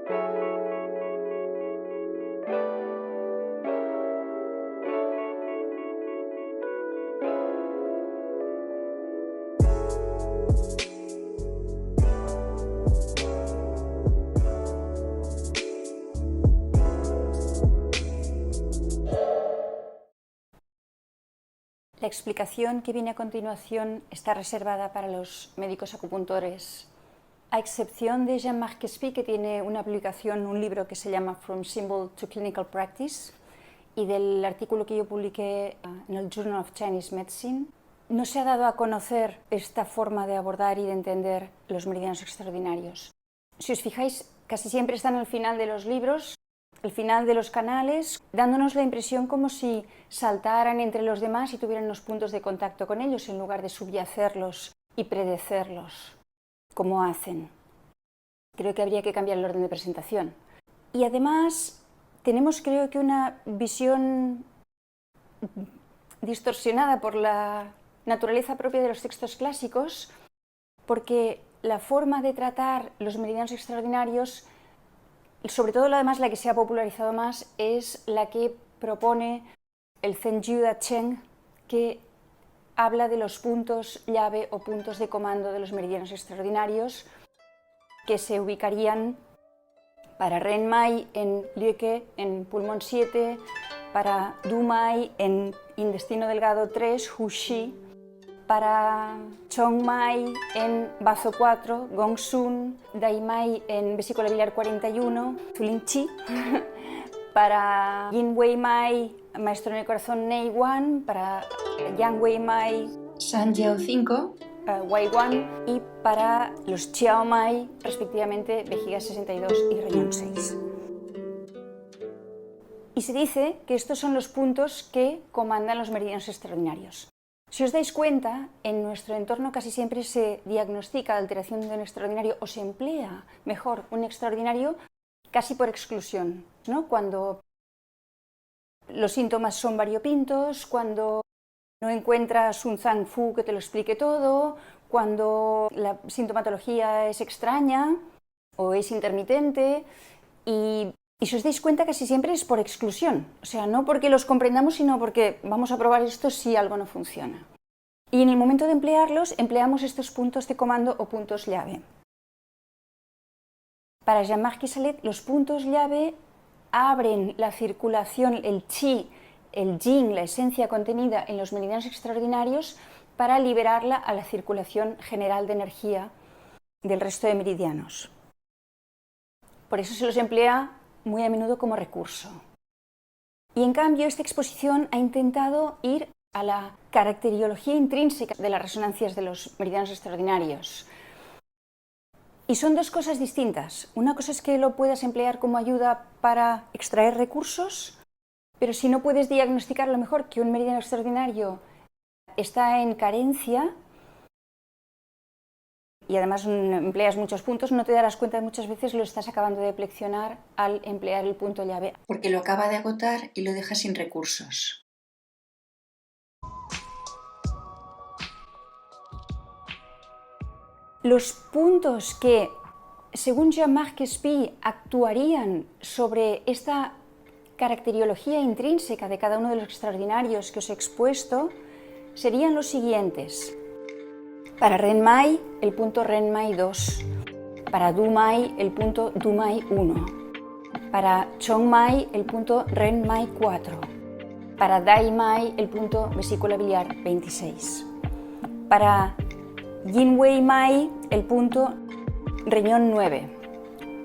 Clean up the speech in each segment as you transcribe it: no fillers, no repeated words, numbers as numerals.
La explicación que viene a continuación está reservada para los médicos acupuntores, a excepción de Jean-Marc Espy, que tiene una publicación, un libro que se llama From Symbol to Clinical Practice, y del artículo que yo publiqué en el Journal of Chinese Medicine. No se ha dado a conocer esta forma de abordar y de entender los meridianos extraordinarios. Si os fijáis, casi siempre están al final de los libros, al final de los canales, dándonos la impresión como si saltaran entre los demás y tuvieran los puntos de contacto con ellos en lugar de subyacerlos y predecerlos, como hacen. Creo que habría que cambiar el orden de presentación. Y además tenemos, creo que, una visión distorsionada por la naturaleza propia de los textos clásicos, porque la forma de tratar los meridianos extraordinarios, sobre todo además la que se ha popularizado más, es la que propone el Zhenjiu Da Cheng, que habla de los puntos llave o puntos de comando de los meridianos extraordinarios, que se ubicarían para Ren Mai en Liuke, en pulmón 7, para Du Mai en intestino delgado 3, Hu Shi, para Chong Mai en bazo 4, Gong Sun, Dai Mai en vesícula biliar 41, Zulin Chi, para Yin Wei Mai, maestro en el corazón Nei Wan, para Yang Wei Mai, San Jiao 5, Wai Wan, y para los Chiao Mai, respectivamente, vejiga 62 y riñón 6. Y se dice que estos son los puntos que comandan los meridianos extraordinarios. Si os dais cuenta, en nuestro entorno casi siempre se diagnostica alteración de un extraordinario o se emplea mejor un extraordinario casi por exclusión, ¿no? Cuando los síntomas son variopintos, cuando no encuentras un Zhang Fu que te lo explique todo, cuando la sintomatología es extraña o es intermitente, y si os dais cuenta casi siempre es por exclusión, o sea, no porque los comprendamos, sino porque vamos a probar esto si algo no funciona. Y en el momento de emplearlos, empleamos estos puntos de comando o puntos llave. Para Jean-Marc Quisalet, los puntos llave abren la circulación, el chi, el yin, la esencia contenida en los meridianos extraordinarios, para liberarla a la circulación general de energía del resto de meridianos. Por eso se los emplea muy a menudo como recurso. Y en cambio, esta exposición ha intentado ir a la caracteriología intrínseca de las resonancias de los meridianos extraordinarios. Y son dos cosas distintas. Una cosa es que lo puedas emplear como ayuda para extraer recursos, pero si no puedes diagnosticar a lo mejor que un meridiano extraordinario está en carencia, y además empleas muchos puntos, no te darás cuenta, muchas veces lo estás acabando de flexionar al emplear el punto llave, porque lo acaba de agotar y lo deja sin recursos. Los puntos que, según Jean-Marc Espy, actuarían sobre esta caracteriología intrínseca de cada uno de los extraordinarios que os he expuesto serían los siguientes. Para Ren Mai, el punto Ren Mai 2. Para Du Mai, el punto Du Mai 1. Para Chong Mai, el punto Ren Mai 4. Para Dai Mai, el punto vesícula biliar 26. Para Yin Wei Mai, el punto riñón 9.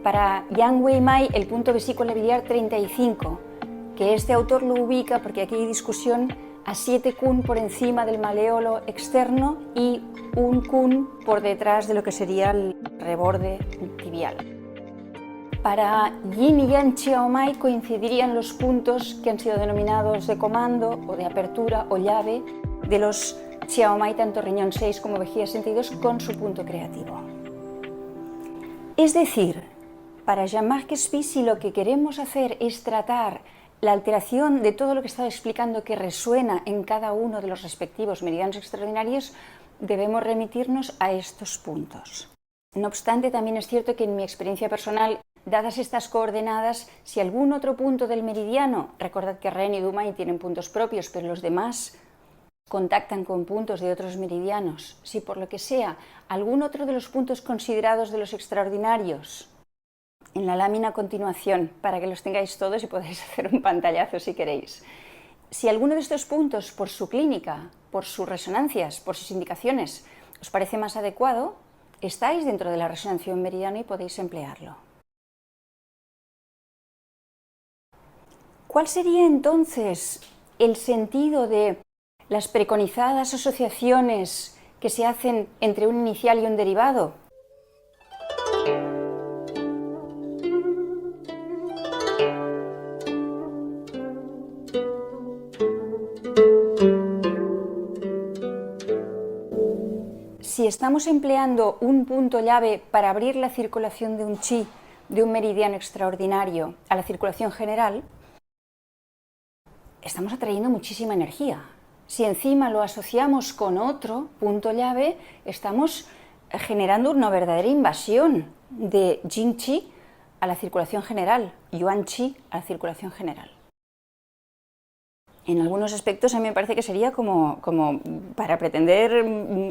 Para Yang Wei Mai, el punto vesícula biliar 35, que este autor lo ubica, porque aquí hay discusión, a 7 kun por encima del maléolo externo y 1 kun por detrás de lo que sería el reborde tibial. Para Yin y Yang Chiao Mai coincidirían los puntos que han sido denominados de comando o de apertura o llave de los Chiao Mai, tanto riñón 6 como vejiga 62, con su punto creativo. Es decir, para Jean-Marc Espy, si lo que queremos hacer es tratar la alteración de todo lo que estaba explicando que resuena en cada uno de los respectivos meridianos extraordinarios, debemos remitirnos a estos puntos. No obstante, también es cierto que en mi experiencia personal Dadas estas coordenadas, si algún otro punto del meridiano, recordad que Ren y Dumai tienen puntos propios, pero los demás contactan con puntos de otros meridianos, si por lo que sea algún otro de los puntos considerados de los extraordinarios, en la lámina a continuación, para que los tengáis todos y podáis hacer un pantallazo si queréis, si alguno de estos puntos, por su clínica, por sus resonancias, por sus indicaciones, os parece más adecuado, estáis dentro de la resonancia de un meridiano y podéis emplearlo. ¿Cuál sería entonces el sentido de las preconizadas asociaciones que se hacen entre un inicial y un derivado? Si estamos empleando un punto llave para abrir la circulación de un chi, de un meridiano extraordinario, a la circulación general, estamos atrayendo muchísima energía. Si encima lo asociamos con otro punto llave, estamos generando una verdadera invasión de Jing Chi a la circulación general, Yuan Chi a la circulación general. En algunos aspectos a mí me parece que sería como para pretender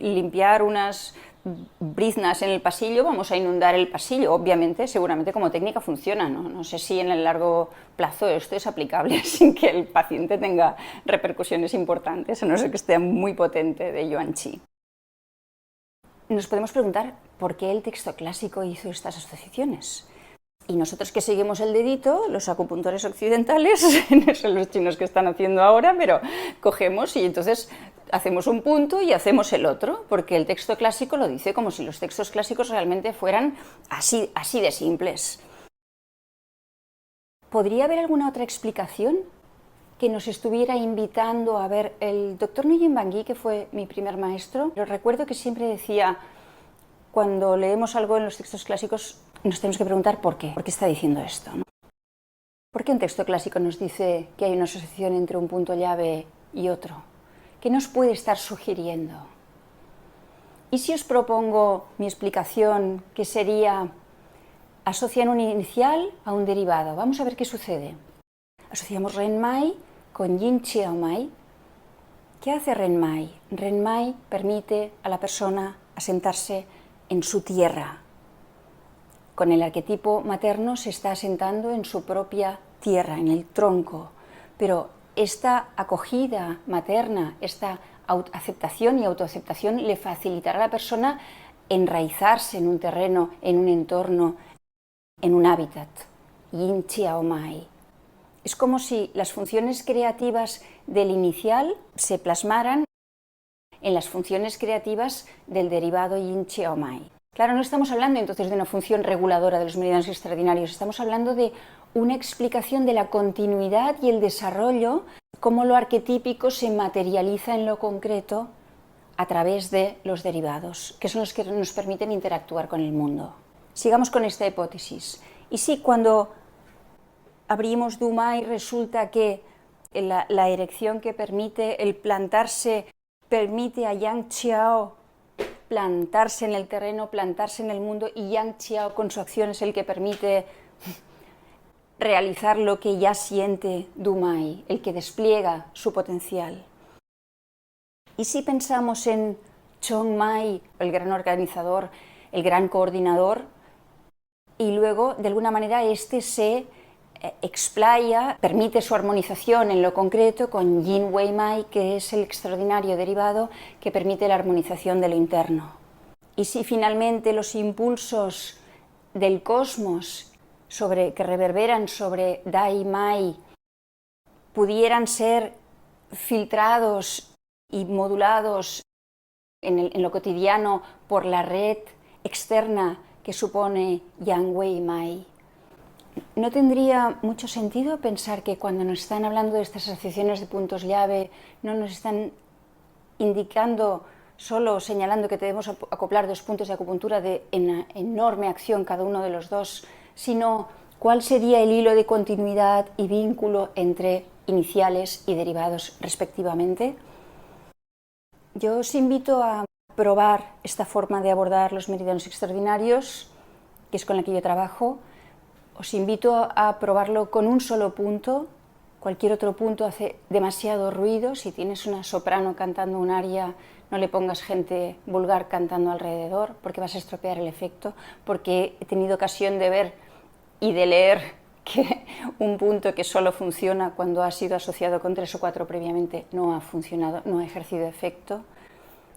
limpiar unas briznas en el pasillo, vamos a inundar el pasillo. Obviamente, seguramente como técnica funciona, ¿no? No sé si en el largo plazo esto es aplicable sin que el paciente tenga repercusiones importantes, a no ser que esté muy potente de Yuan Chi. Nos podemos preguntar por qué el texto clásico hizo estas asociaciones. Y nosotros que seguimos el dedito, los acupuntores occidentales, no son los chinos que están haciendo ahora, pero cogemos y entonces hacemos un punto y hacemos el otro, porque el texto clásico lo dice como si los textos clásicos realmente fueran así de simples. ¿Podría haber alguna otra explicación que nos estuviera invitando a ver? El doctor Nguyen Van Gi, que fue mi primer maestro, lo recuerdo que siempre decía, cuando leemos algo en los textos clásicos, nos tenemos que preguntar por qué está diciendo esto, ¿no? ¿Por qué un texto clásico nos dice que hay una asociación entre un punto llave y otro? ¿Qué nos puede estar sugiriendo? ¿Y si os propongo mi explicación, que sería, asocian un inicial a un derivado? Vamos a ver qué sucede. Asociamos Ren Mai con Yin Chiao Mai. ¿Qué hace Ren Mai? Ren Mai permite a la persona asentarse en su tierra. Con el arquetipo materno se está asentando en su propia tierra, en el tronco, pero esta acogida materna, esta aceptación y autoaceptación le facilitará a la persona enraizarse en un terreno, en un entorno, en un hábitat. Yin Chiao Mai. Es como si las funciones creativas del inicial se plasmaran en las funciones creativas del derivado Yin Chiao Mai. Claro, no estamos hablando entonces de una función reguladora de los meridianos extraordinarios, estamos hablando de una explicación de la continuidad y el desarrollo, cómo lo arquetípico se materializa en lo concreto a través de los derivados, que son los que nos permiten interactuar con el mundo. Sigamos con esta hipótesis. Y si cuando abrimos Dumai resulta que la erección que permite el plantarse permite a Yang Chiao plantarse en el terreno, plantarse en el mundo, y Yang Chiao con su acción es el que permite realizar lo que ya siente Dumai, el que despliega su potencial. Y si pensamos en Chong Mai, el gran organizador, el gran coordinador, y luego de alguna manera este se explaya, permite su armonización en lo concreto con Yin Wei Mai, que es el extraordinario derivado que permite la armonización de lo interno. Y si finalmente los impulsos del cosmos que reverberan sobre Dai Mai pudieran ser filtrados y modulados en lo cotidiano por la red externa que supone Yang Wei Mai, ¿no tendría mucho sentido pensar que cuando nos están hablando de estas asociaciones de puntos llave no nos están indicando, solo señalando que debemos acoplar dos puntos de acupuntura de enorme acción cada uno de los dos, sino cuál sería el hilo de continuidad y vínculo entre iniciales y derivados respectivamente? Yo os invito a probar esta forma de abordar los meridianos extraordinarios, que es con la que yo trabajo, Os invito a probarlo con un solo punto. Cualquier otro punto hace demasiado ruido. Si tienes una soprano cantando un aria, no le pongas gente vulgar cantando alrededor, porque vas a estropear el efecto, porque he tenido ocasión de ver y de leer que un punto que solo funciona cuando ha sido asociado con 3 o 4 previamente no ha funcionado, no ha ejercido efecto.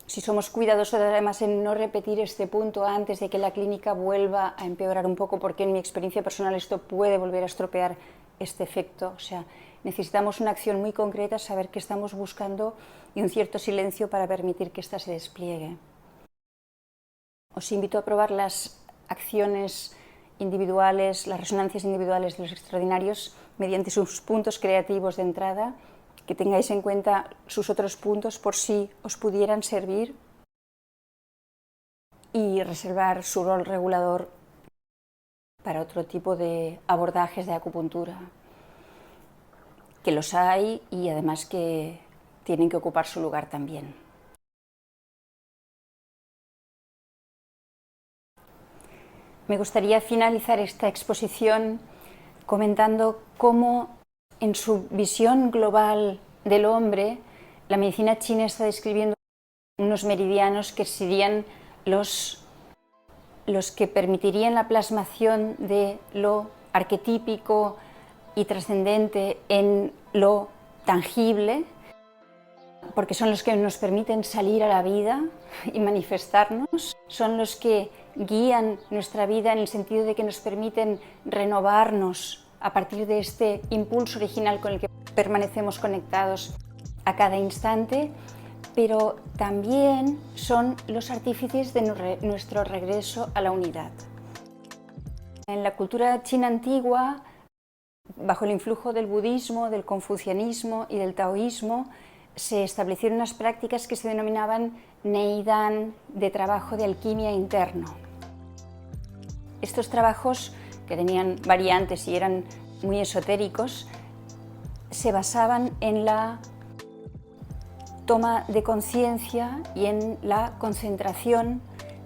Si somos cuidadosos además en no repetir este punto antes de que la clínica vuelva a empeorar un poco, porque en mi experiencia personal esto puede volver a estropear este efecto. O sea, necesitamos una acción muy concreta, saber qué estamos buscando y un cierto silencio para permitir que ésta se despliegue. Os invito a probar las acciones individuales, las resonancias individuales de los extraordinarios mediante sus puntos creativos de entrada, que tengáis en cuenta sus otros puntos por si os pudieran servir y reservar su rol regulador para otro tipo de abordajes de acupuntura, que los hay y además que tienen que ocupar su lugar también. Me gustaría finalizar esta exposición comentando cómo en su visión global del hombre, la medicina china está describiendo unos meridianos que serían los que permitirían la plasmación de lo arquetípico y trascendente en lo tangible, porque son los que nos permiten salir a la vida y manifestarnos, son los que guían nuestra vida en el sentido de que nos permiten renovarnos a partir de este impulso original con el que permanecemos conectados a cada instante, pero también son los artífices de nuestro regreso a la unidad. En la cultura china antigua, bajo el influjo del budismo, del confucianismo y del taoísmo, se establecieron unas prácticas que se denominaban neidan, de trabajo de alquimia interno. Estos trabajos, que tenían variantes y eran muy esotéricos, se basaban en la toma de conciencia y en la concentración,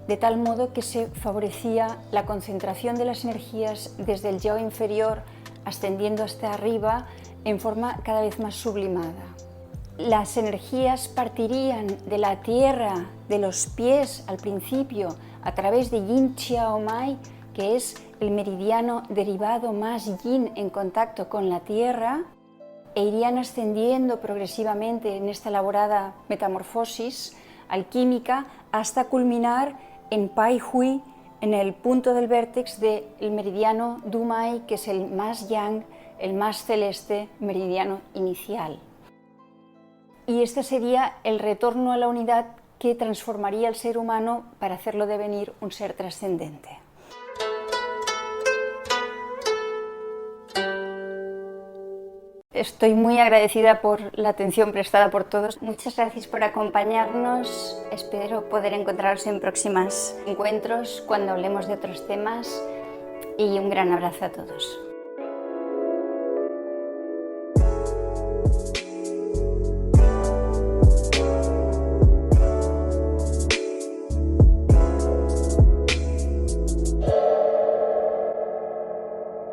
de tal modo que se favorecía la concentración de las energías desde el yo inferior ascendiendo hasta arriba en forma cada vez más sublimada. Las energías partirían de la tierra, de los pies al principio, a través de Yin Chiao Mai, que es el meridiano derivado más yin en contacto con la tierra, e irían ascendiendo progresivamente en esta elaborada metamorfosis alquímica hasta culminar en Pai Hui, en el punto del vértex del meridiano Du Mai, que es el más yang, el más celeste meridiano inicial. Y este sería el retorno a la unidad que transformaría al ser humano para hacerlo devenir un ser trascendente. Estoy muy agradecida por la atención prestada por todos. Muchas gracias por acompañarnos. Espero poder encontraros en próximos encuentros cuando hablemos de otros temas y un gran abrazo a todos.